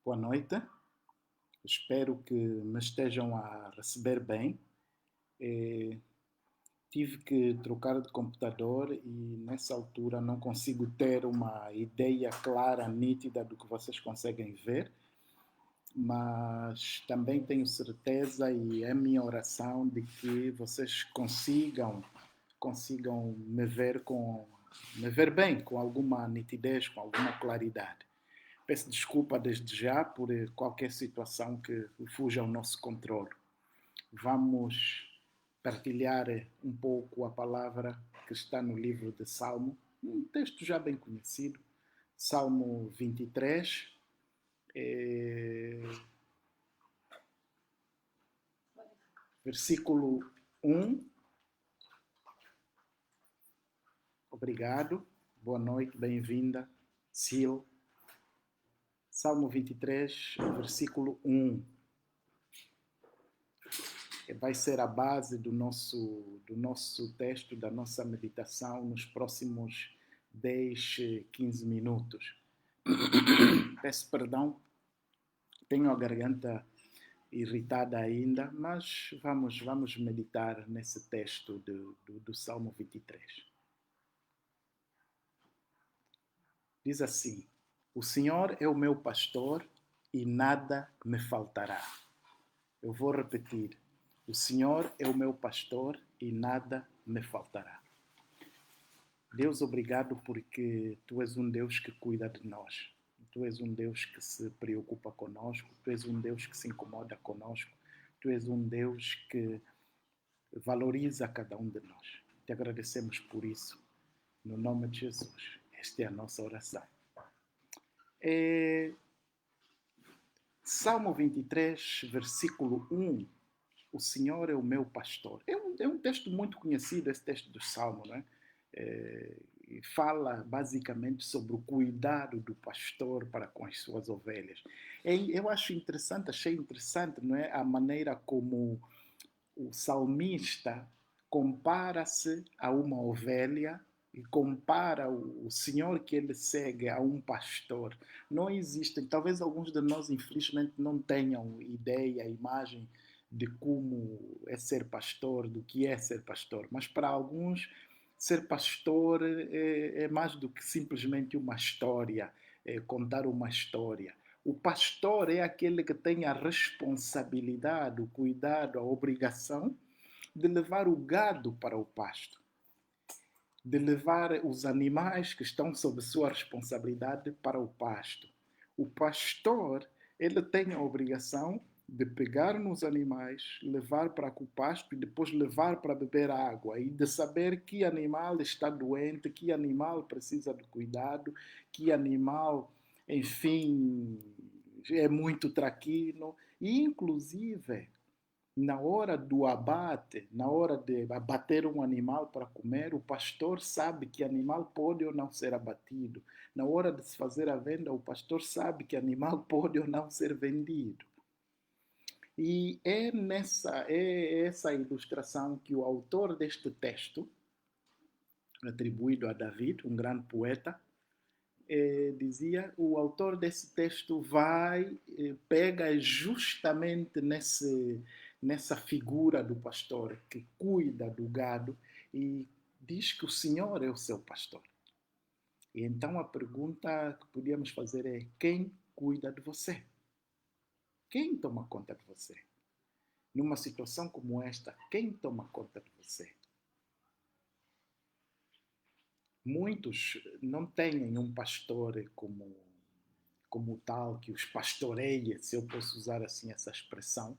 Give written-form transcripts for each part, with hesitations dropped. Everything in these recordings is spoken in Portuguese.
Boa noite, espero que me estejam a receber bem. Eh, Tive que trocar de computador e nessa altura não consigo ter uma ideia clara, nítida do que vocês conseguem ver, mas também tenho certeza e é minha oração de que vocês consigam me ver bem, com alguma nitidez, com alguma claridade. Peço desculpa desde já por qualquer situação que fuja ao nosso controle. Vamos partilhar um pouco a palavra que está no livro de Salmo, um texto já bem conhecido, Salmo 23, versículo 1. Obrigado, boa noite, bem-vinda, Sil. Salmo 23, versículo 1. Vai ser a base do nosso texto, da nossa meditação nos próximos 10, 15 minutos. Peço perdão, tenho a garganta irritada ainda, mas vamos meditar nesse texto do Salmo 23. Diz assim: O Senhor é o meu pastor e nada me faltará. Eu vou repetir: O Senhor é o meu pastor e nada me faltará. Deus, obrigado porque Tu és um Deus que cuida de nós. Tu és um Deus que se preocupa conosco. Tu és um Deus que se incomoda conosco. Tu és um Deus que valoriza cada um de nós. Te agradecemos por isso. No nome de Jesus. Esta é a nossa oração. Salmo 23, versículo 1. O Senhor é o meu pastor. É um texto muito conhecido, esse texto do Salmo, não é? Fala basicamente sobre o cuidado do pastor para com as suas ovelhas. Eu acho interessante, achei interessante, não é? A maneira como o salmista compara-se a uma ovelha e compara o Senhor que ele segue a um pastor. Não existem, talvez alguns de nós, infelizmente, não tenham ideia, imagem de como é ser pastor, do que é ser pastor, mas para alguns, ser pastor é mais do que simplesmente uma história, é contar uma história. O pastor é aquele que tem a responsabilidade, o cuidado, a obrigação de levar o gado para o pasto, de levar os animais que estão sob sua responsabilidade para o pasto. O pastor, ele tem a obrigação de pegar nos animais, levar para o pasto e depois levar para beber água e de saber que animal está doente, que animal precisa de cuidado, que animal, enfim, é muito traquino e inclusive na hora do abate, na hora de abater um animal para comer, o pastor sabe que animal pode ou não ser abatido. Na hora de se fazer a venda, o pastor sabe que animal pode ou não ser vendido. E é essa ilustração que o autor deste texto, atribuído a David, um grande poeta, dizia, o autor desse texto pega justamente nessa figura do pastor que cuida do gado e diz que o Senhor é o seu pastor. E então a pergunta que podíamos fazer é: quem cuida de você? Quem toma conta de você? Numa situação como esta, quem toma conta de você? Muitos não têm um pastor como tal, que os pastoreia, se eu posso usar assim essa expressão,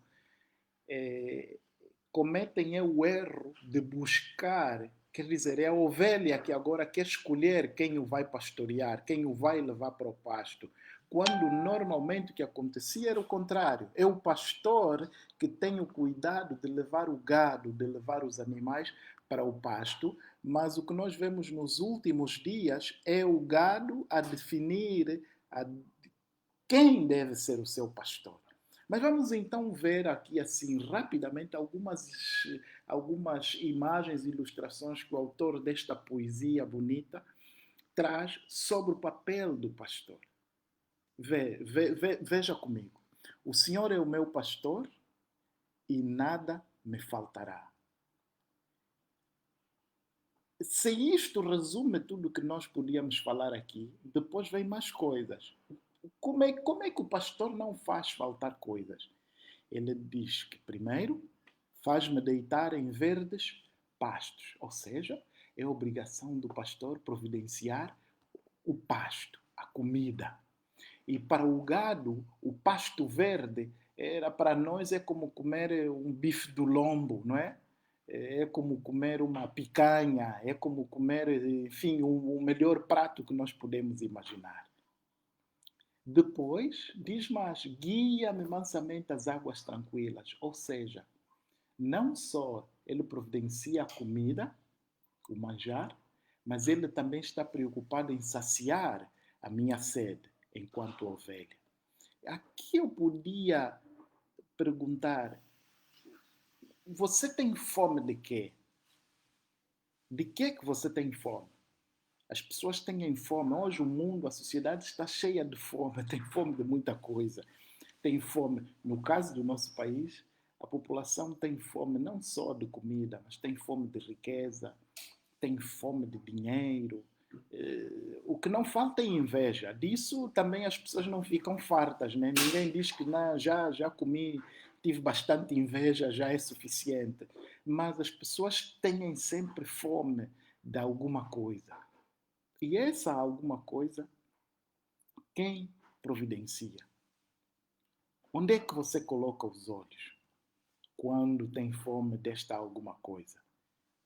cometem o erro de buscar, quer dizer, é a ovelha que agora quer escolher quem o vai pastorear, quem o vai levar para o pasto. Quando normalmente o que acontecia era o contrário. É o pastor que tem o cuidado de levar o gado, de levar os animais para o pasto, mas o que nós vemos nos últimos dias é o gado a definir quem deve ser o seu pastor. Mas vamos então ver aqui assim rapidamente algumas imagens e ilustrações que o autor desta poesia bonita traz sobre o papel do pastor. Veja comigo. O Senhor é o meu pastor e nada me faltará. Se isto resume tudo o que nós podíamos falar aqui, depois vem mais coisas. Como é que o pastor não faz faltar coisas? Ele diz que, primeiro, faz-me deitar em verdes pastos. Ou seja, é obrigação do pastor providenciar o pasto, a comida. E para o gado, o pasto verde era para nós é como comer um bife do lombo, não é? É como comer uma picanha, é como comer, enfim, o melhor prato que nós podemos imaginar. Depois, diz mais, guia-me mansamente às águas tranquilas. Ou seja, não só ele providencia a comida, o manjar, mas ele também está preocupado em saciar a minha sede enquanto ovelha. Aqui eu podia perguntar, você tem fome de quê? De que você tem fome? As pessoas têm fome. Hoje o mundo, a sociedade está cheia de fome. Tem fome de muita coisa. Tem fome. No caso do nosso país, a população tem fome não só de comida, mas tem fome de riqueza, tem fome de dinheiro. O que não falta é inveja. Disso também as pessoas não ficam fartas, né? Ninguém diz que não, já comi, tive bastante inveja, já é suficiente. Mas as pessoas têm sempre fome de alguma coisa. E essa alguma coisa, quem providencia? Onde é que você coloca os olhos quando tem fome desta alguma coisa?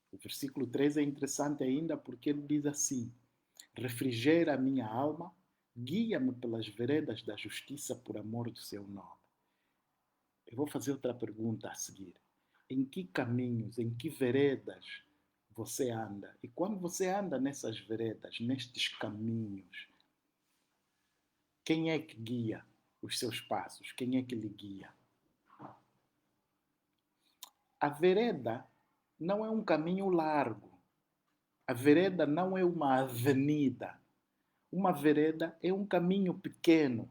O versículo 3 é interessante ainda porque ele diz assim: refrigera a minha alma, guia-me pelas veredas da justiça por amor do seu nome. Eu vou fazer outra pergunta a seguir. Em que caminhos, em que veredas você anda? E quando você anda nessas veredas, nestes caminhos, quem é que guia os seus passos? Quem é que lhe guia? A vereda não é um caminho largo. A vereda não é uma avenida. Uma vereda é um caminho pequeno.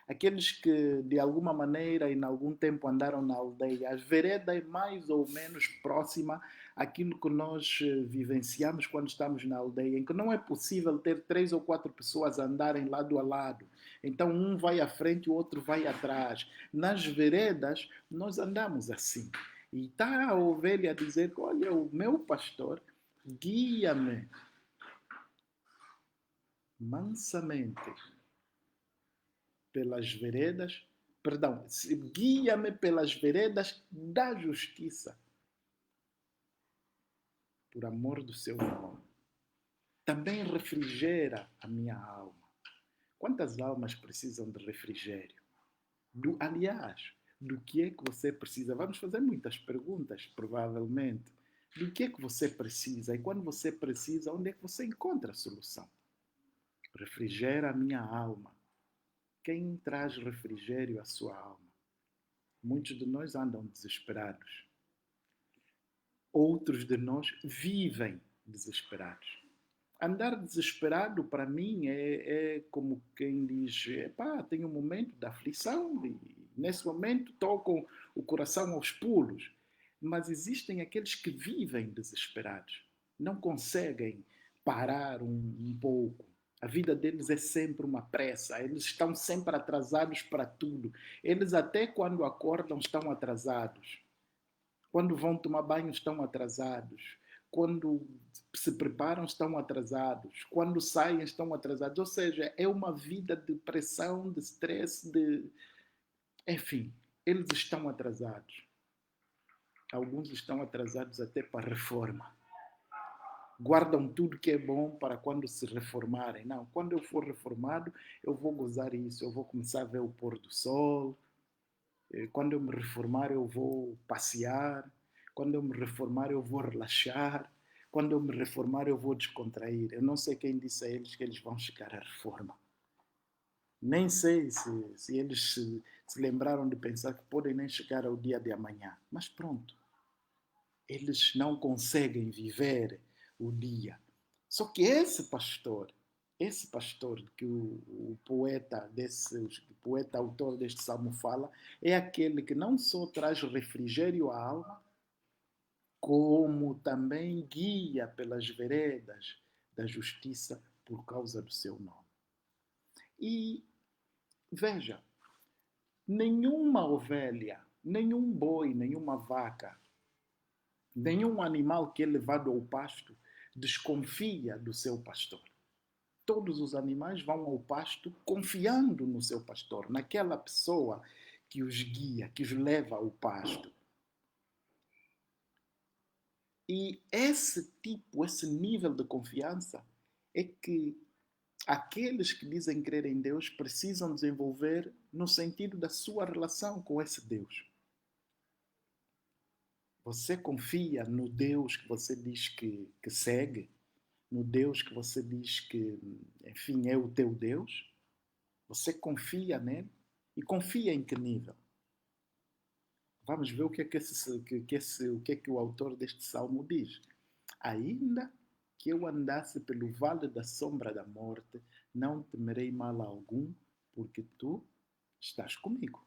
Aqueles que de alguma maneira em algum tempo andaram na aldeia, a vereda é mais ou menos próxima àquilo que nós vivenciamos quando estamos na aldeia, em que não é possível ter 3 ou 4 pessoas andarem lado a lado. Então um vai à frente e o outro vai atrás. Nas veredas nós andamos assim. E está a ovelha a dizer: olha, o meu pastor guia-me mansamente pelas veredas, perdão, guia-me pelas veredas da justiça, por amor do seu nome. Também refrigera a minha alma. Quantas almas precisam de refrigério? Aliás, do que é que você precisa? Vamos fazer muitas perguntas, provavelmente. Do que é que você precisa? E quando você precisa, onde é que você encontra a solução? Refrigera a minha alma. Quem traz refrigério à sua alma? Muitos de nós andam desesperados. Outros de nós vivem desesperados. Andar desesperado, para mim, é como quem diz: pá, tenho um momento de aflição e nesse momento estou com o coração aos pulos. Mas existem aqueles que vivem desesperados. Não conseguem parar um pouco. A vida deles é sempre uma pressa. Eles estão sempre atrasados para tudo. Eles até quando acordam estão atrasados. Quando vão tomar banho estão atrasados. Quando se preparam estão atrasados. Quando saem estão atrasados. Ou seja, é uma vida de pressão, de stress, de... Enfim, eles estão atrasados. Alguns estão atrasados até para a reforma. Guardam tudo que é bom para quando se reformarem. Não, quando eu for reformado, eu vou gozar isso. Eu vou começar a ver o pôr do sol. Quando eu me reformar, eu vou passear. Quando eu me reformar, eu vou relaxar. Quando eu me reformar, eu vou descontrair. Eu não sei quem disse a eles que eles vão chegar à reforma. Nem sei se eles se lembraram de pensar que podem nem chegar ao dia de amanhã. Mas pronto. Eles não conseguem viver o dia. Só que esse pastor esse pastor que o poeta o poeta autor deste salmo fala, é aquele que não só traz refrigério à alma, como também guia pelas veredas da justiça por causa do seu nome. E veja, nenhuma ovelha, nenhum boi, nenhuma vaca, nenhum animal que é levado ao pasto desconfia do seu pastor. Todos os animais vão ao pasto confiando no seu pastor, naquela pessoa que os guia, que os leva ao pasto. E esse nível de confiança é que aqueles que dizem crer em Deus precisam desenvolver no sentido da sua relação com esse Deus. Você confia no Deus que você diz que segue? No Deus que você diz que, enfim, é o teu Deus? Você confia nele? E confia em que nível? Vamos ver o que é que o autor deste salmo diz. Ainda que eu andasse pelo vale da sombra da morte, não temerei mal algum, porque tu estás comigo.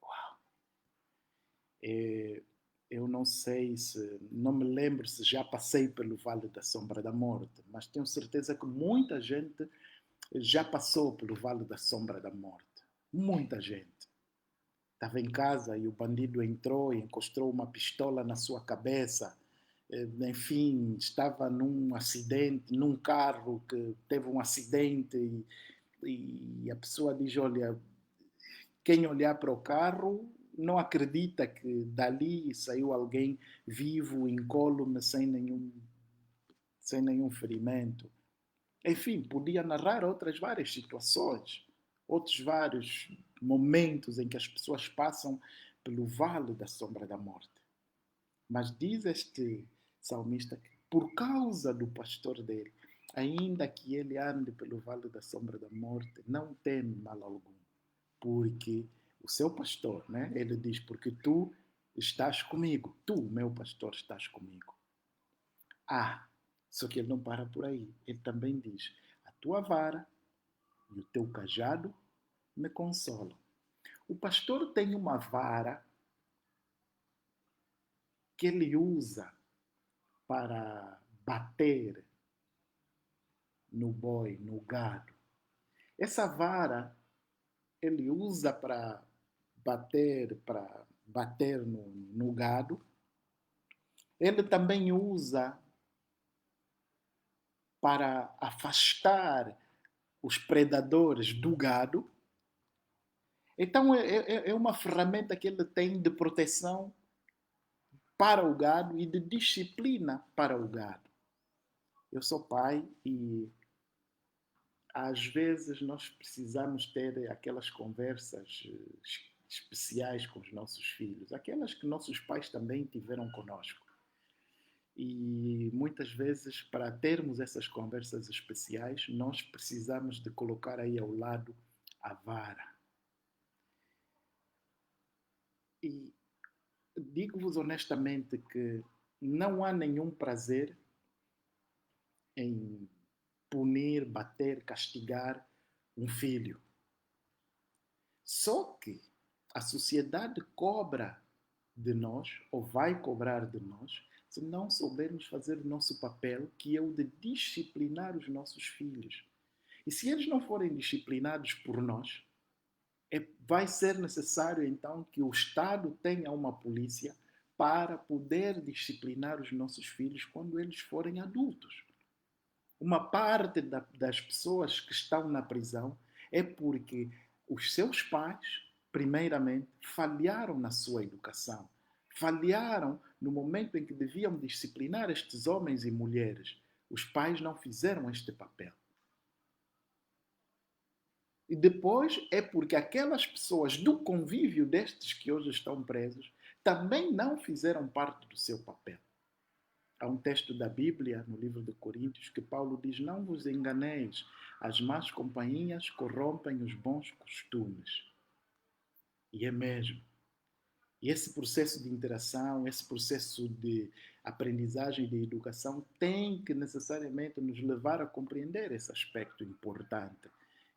Uau! Eu não sei se, não me lembro se já passei pelo vale da sombra da morte, mas tenho certeza que muita gente já passou pelo vale da sombra da morte. Muita gente. Estava em casa e o bandido entrou e encostou uma pistola na sua cabeça. Enfim, estava num acidente, num carro que teve um acidente e a pessoa diz, olha, quem olhar para o carro não acredita que dali saiu alguém vivo, incólume, sem nenhum ferimento. Enfim, podia narrar outras várias situações, outros vários momentos em que as pessoas passam pelo vale da sombra da morte. Mas diz este salmista que por causa do pastor dele, ainda que ele ande pelo vale da sombra da morte, não teme mal algum, porque o seu pastor, né? Ele diz, porque tu estás comigo, tu, meu pastor, estás comigo. Ah, só que ele não para por aí. Ele também diz, a tua vara e o teu cajado me consolam. O pastor tem uma vara que ele usa para bater no boi, no gado. Essa vara ele usa para bater no gado. Ele também usa para afastar os predadores do gado. Então é uma ferramenta que ele tem de proteção para o gado e de disciplina para o gado. Eu sou pai e às vezes nós precisamos ter aquelas conversas especiais com os nossos filhos, aquelas que nossos pais também tiveram conosco. E muitas vezes, para termos essas conversas especiais, nós precisamos de colocar aí ao lado a vara. E digo-vos honestamente que não há nenhum prazer em punir, bater, castigar um filho. Só que a sociedade cobra de nós, ou vai cobrar de nós, se não soubermos fazer o nosso papel, que é o de disciplinar os nossos filhos. E se eles não forem disciplinados por nós, vai ser necessário então que o Estado tenha uma polícia para poder disciplinar os nossos filhos quando eles forem adultos. Uma parte das pessoas que estão na prisão é porque os seus pais, primeiramente, falharam na sua educação. Falharam no momento em que deviam disciplinar estes homens e mulheres. Os pais não fizeram este papel. E depois é porque aquelas pessoas do convívio destes que hoje estão presos também não fizeram parte do seu papel. Há um texto da Bíblia, no livro de Coríntios, que Paulo diz, não vos enganeis, as más companhias corrompem os bons costumes. E é mesmo. E esse processo de interação, esse processo de aprendizagem de educação tem que necessariamente nos levar a compreender esse aspecto importante,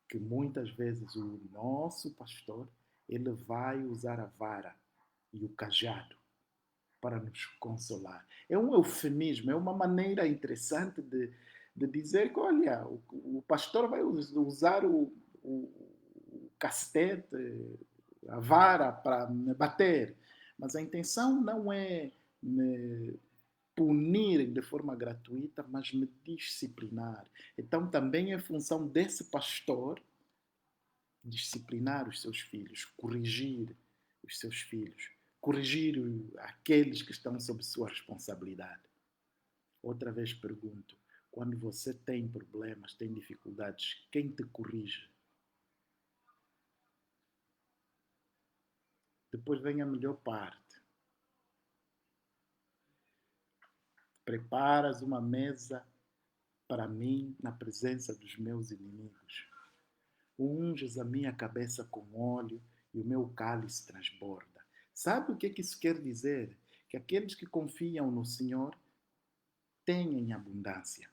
que muitas vezes o nosso pastor, ele vai usar a vara e o cajado para nos consolar. É um eufemismo, é uma maneira interessante de dizer que, olha, o pastor vai usar o cacete, a vara para me bater, mas a intenção não é me punir de forma gratuita, mas me disciplinar. Então também é função desse pastor disciplinar os seus filhos, corrigir os seus filhos, corrigir aqueles que estão sob sua responsabilidade. Outra vez pergunto, quando você tem problemas, tem dificuldades, quem te corrige? Depois vem a melhor parte. Preparas uma mesa para mim na presença dos meus inimigos. Unges a minha cabeça com óleo e o meu cálice transborda. Sabe o que isso quer dizer? Que aqueles que confiam no Senhor têm em abundância.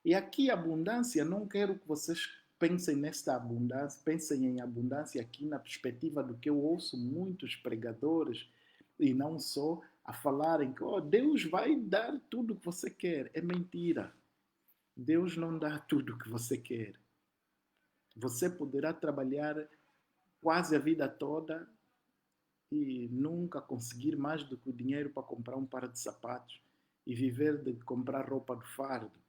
E aqui abundância, não quero que vocês pensem nesta abundância, pensem em abundância aqui na perspectiva do que eu ouço muitos pregadores, e não só, a falarem que Deus vai dar tudo o que você quer. É mentira. Deus não dá tudo o que você quer. Você poderá trabalhar quase a vida toda e nunca conseguir mais do que o dinheiro para comprar um par de sapatos e viver de comprar roupa do fardo.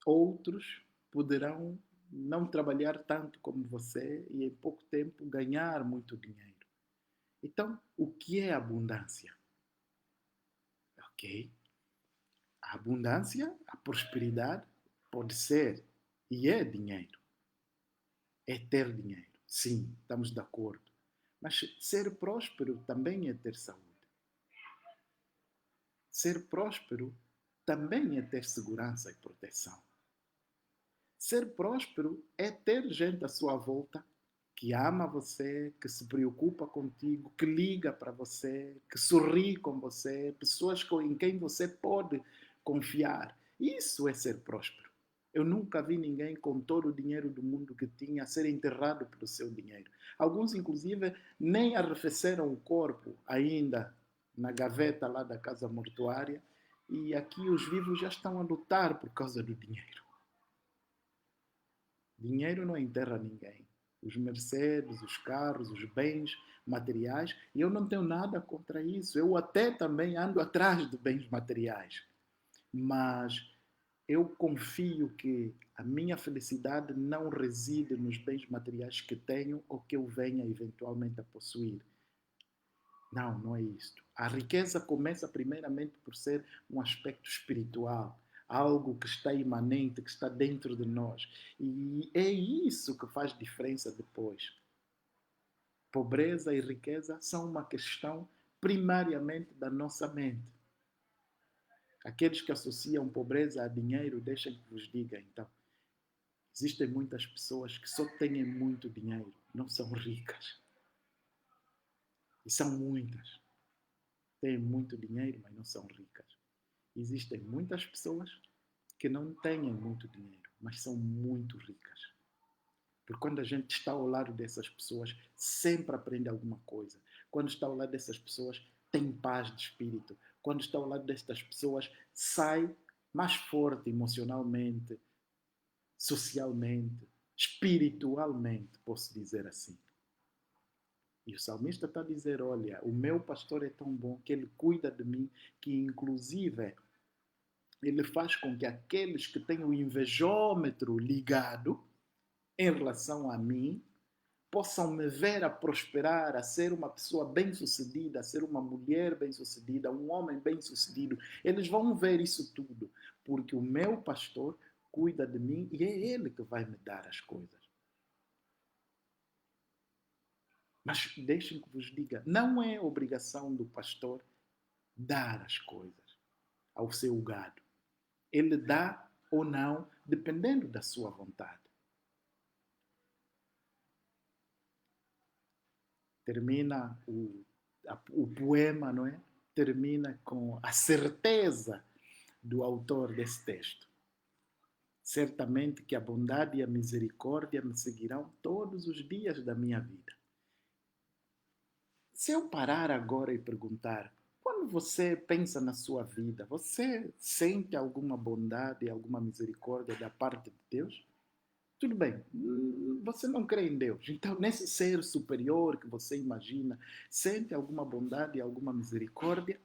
Outros poderão não trabalhar tanto como você e em pouco tempo ganhar muito dinheiro. Então, o que é abundância? Ok. A abundância, a prosperidade pode ser e é dinheiro. É ter dinheiro. Sim, estamos de acordo. Mas ser próspero também é ter saúde. Ser próspero também é ter segurança e proteção. Ser próspero é ter gente à sua volta que ama você, que se preocupa contigo, que liga para você, que sorri com você, pessoas em quem você pode confiar. Isso é ser próspero. Eu nunca vi ninguém com todo o dinheiro do mundo que tinha ser enterrado pelo seu dinheiro. Alguns, inclusive, nem arrefeceram o corpo ainda na gaveta lá da casa mortuária e aqui os vivos já estão a lutar por causa do dinheiro. Dinheiro não enterra ninguém. Os Mercedes, os carros, os bens materiais, e eu não tenho nada contra isso. Eu até também ando atrás de bens materiais. Mas eu confio que a minha felicidade não reside nos bens materiais que tenho ou que eu venha eventualmente a possuir. Não, não é isto. A riqueza começa primeiramente por ser um aspecto espiritual, algo que está imanente, que está dentro de nós. E é isso que faz diferença depois. Pobreza e riqueza são uma questão primariamente da nossa mente. Aqueles que associam pobreza a dinheiro, deixem que vos diga então. Existem muitas pessoas que só têm muito dinheiro, não são ricas. E são muitas. Têm muito dinheiro, mas não são ricas. Existem muitas pessoas que não têm muito dinheiro, mas são muito ricas. Porque quando a gente está ao lado dessas pessoas, sempre aprende alguma coisa. Quando está ao lado dessas pessoas, tem paz de espírito. Quando está ao lado destas pessoas, sai mais forte emocionalmente, socialmente, espiritualmente, posso dizer assim. E o salmista está a dizer, olha, o meu pastor é tão bom que ele cuida de mim, que inclusive ele faz com que aqueles que têm o invejómetro ligado em relação a mim possam me ver a prosperar, a ser uma pessoa bem-sucedida, a ser uma mulher bem-sucedida, um homem bem-sucedido. Eles vão ver isso tudo, porque o meu pastor cuida de mim e é ele que vai me dar as coisas. Mas deixem que vos diga, não é obrigação do pastor dar as coisas ao seu gado. Ele dá ou não, dependendo da sua vontade. Termina o poema, não é? Termina com a certeza do autor desse texto. Certamente que a bondade e a misericórdia me seguirão todos os dias da minha vida. Se eu parar agora e perguntar, quando você pensa na sua vida, você sente alguma bondade, alguma misericórdia da parte de Deus? Tudo bem, você não crê em Deus. Então, nesse ser superior que você imagina, sente alguma bondade, alguma misericórdia?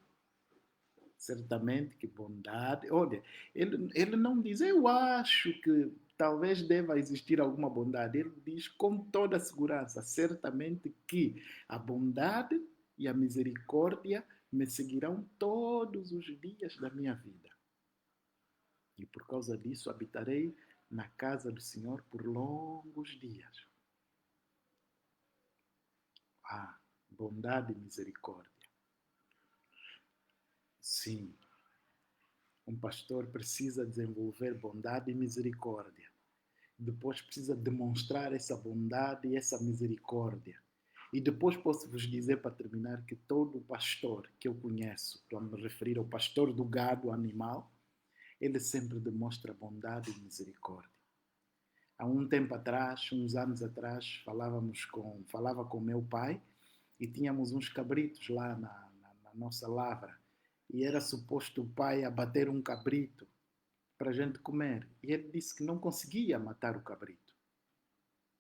Certamente que bondade. Olha, ele não diz, eu acho que talvez deva existir alguma bondade. Ele diz com toda a segurança, certamente que a bondade e a misericórdia me seguirão todos os dias da minha vida. E por causa disso habitarei na casa do Senhor por longos dias. Ah, bondade e misericórdia. Sim, um pastor precisa desenvolver bondade e misericórdia. Depois precisa demonstrar essa bondade e essa misericórdia. E depois posso vos dizer, para terminar, que todo pastor que eu conheço, estou a me referir ao pastor do gado animal, ele sempre demonstra bondade e misericórdia. Há um tempo atrás, uns anos atrás, falava com meu pai e tínhamos uns cabritos lá na nossa lavra. E era suposto o pai abater um cabrito para a gente comer. E ele disse que não conseguia matar o cabrito.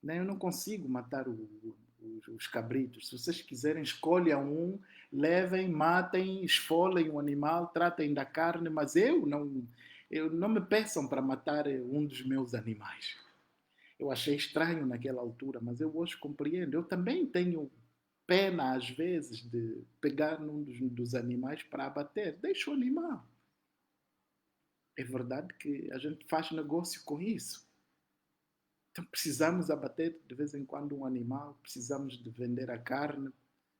Nem eu não consigo matar os cabritos. Se vocês quiserem, escolham um, levem, matem, esfolem o animal, tratem da carne, mas eu não me peçam para matar um dos meus animais. Eu achei estranho naquela altura, mas eu hoje compreendo. Eu também tenho pena, às vezes, de pegar num dos animais para abater. Deixa o animal. É verdade que a gente faz negócio com isso. Então precisamos abater de vez em quando um animal, precisamos de vender a carne,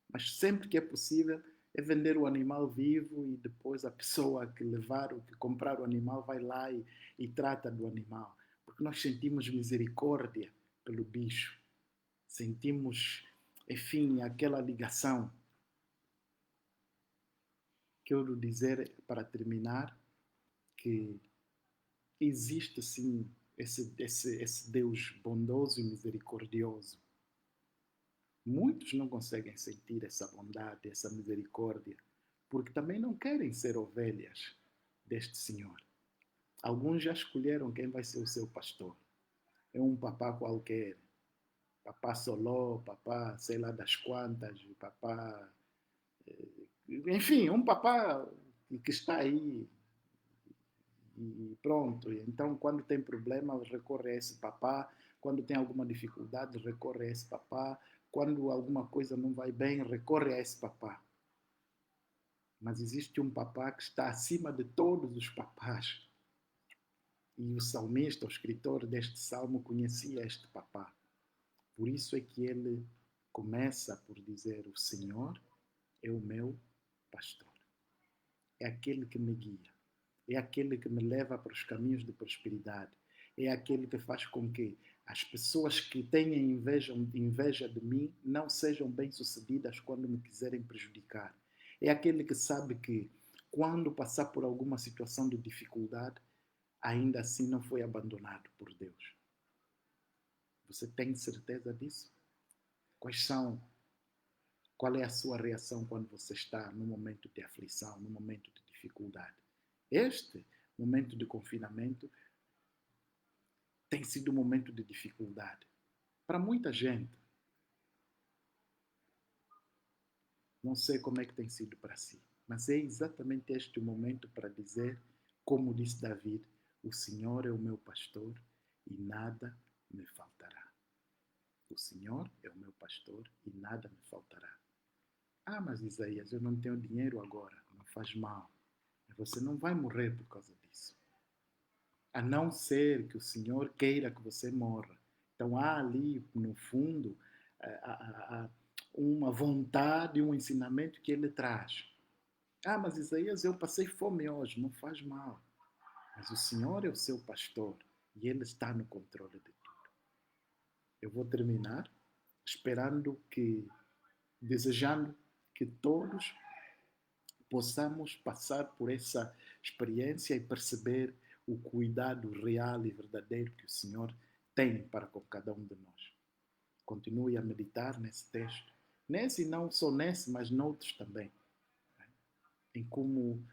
mas sempre que é possível é vender o animal vivo e depois a pessoa que que comprar o animal vai lá e trata do animal. Porque nós sentimos misericórdia pelo bicho. Sentimos, enfim, aquela ligação. Quero dizer, para terminar, que existe sim esse Deus bondoso e misericordioso. Muitos não conseguem sentir essa bondade, essa misericórdia, porque também não querem ser ovelhas deste Senhor. Alguns já escolheram quem vai ser o seu pastor. É um papá qualquer, papá Soló, papá sei lá das quantas, papá. Enfim, um papá que está aí e pronto. Então, quando tem problema, recorre a esse papá. Quando tem alguma dificuldade, recorre a esse papá. Quando alguma coisa não vai bem, recorre a esse papá. Mas existe um papá que está acima de todos os papás. E o salmista, o escritor deste salmo, conhecia este papá. Por isso é que ele começa por dizer: o Senhor é o meu pastor. É aquele que me guia. É aquele que me leva para os caminhos de prosperidade. É aquele que faz com que as pessoas que têm inveja de mim não sejam bem-sucedidas quando me quiserem prejudicar. É aquele que sabe que quando passar por alguma situação de dificuldade, ainda assim não foi abandonado por Deus. Você tem certeza disso? Qual é a sua reação quando você está num momento de aflição, num momento de dificuldade? Este momento de confinamento tem sido um momento de dificuldade para muita gente. Não sei como é que tem sido para si, mas é exatamente este o momento para dizer, como disse David: o Senhor é o meu pastor e nada me faltará. O Senhor é o meu pastor e nada me faltará. Ah, mas Isaías, eu não tenho dinheiro agora. Não faz mal. Você não vai morrer por causa disso. A não ser que o Senhor queira que você morra. Então há ali, no fundo, uma vontade, um ensinamento que ele traz. Ah, mas Isaías, eu passei fome hoje. Não faz mal. Mas o Senhor é o seu pastor e ele está no controle de tudo. Eu vou terminar desejando que todos possamos passar por essa experiência e perceber o cuidado real e verdadeiro que o Senhor tem para com cada um de nós. Continue a meditar nesse texto. Nesse, e não só nesse, mas noutros também. Em como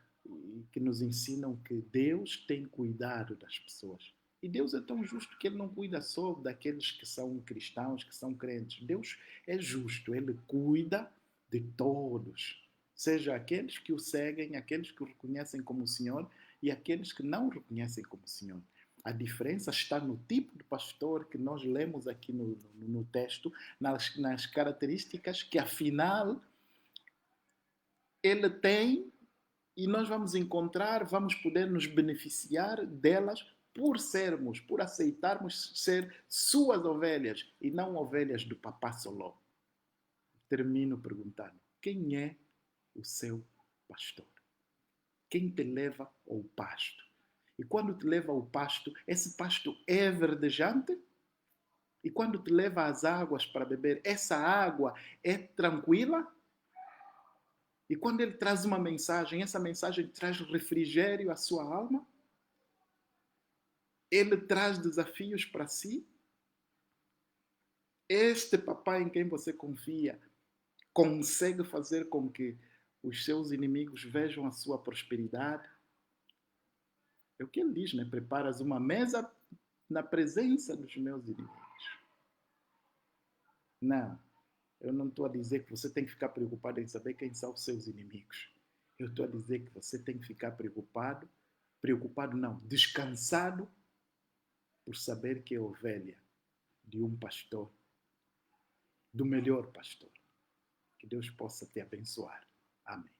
que nos ensinam que Deus tem cuidado das pessoas. E Deus é tão justo que Ele não cuida só daqueles que são cristãos, que são crentes. Deus é justo, Ele cuida de todos. Seja aqueles que o seguem, aqueles que o reconhecem como Senhor e aqueles que não o reconhecem como Senhor. A diferença está no tipo de pastor que nós lemos aqui no texto, nas características que, afinal, ele tem e nós vamos encontrar, vamos poder nos beneficiar delas por aceitarmos ser suas ovelhas e não ovelhas do papá Soló. Termino perguntando: quem é o seu pastor? Quem te leva ao pasto? E quando te leva ao pasto, esse pasto é verdejante? E quando te leva às águas para beber, essa água é tranquila? E quando ele traz uma mensagem, essa mensagem traz refrigério à sua alma? Ele traz desafios para si? Este papai em quem você confia consegue fazer com que os seus inimigos vejam a sua prosperidade? É o que ele diz, né? Preparas uma mesa na presença dos meus inimigos. Não, eu não estou a dizer que você tem que ficar preocupado em saber quem são os seus inimigos. Eu estou a dizer que você tem que ficar preocupado não, descansado por saber que é ovelha de um pastor, do melhor pastor. Que Deus possa te abençoar. Amém.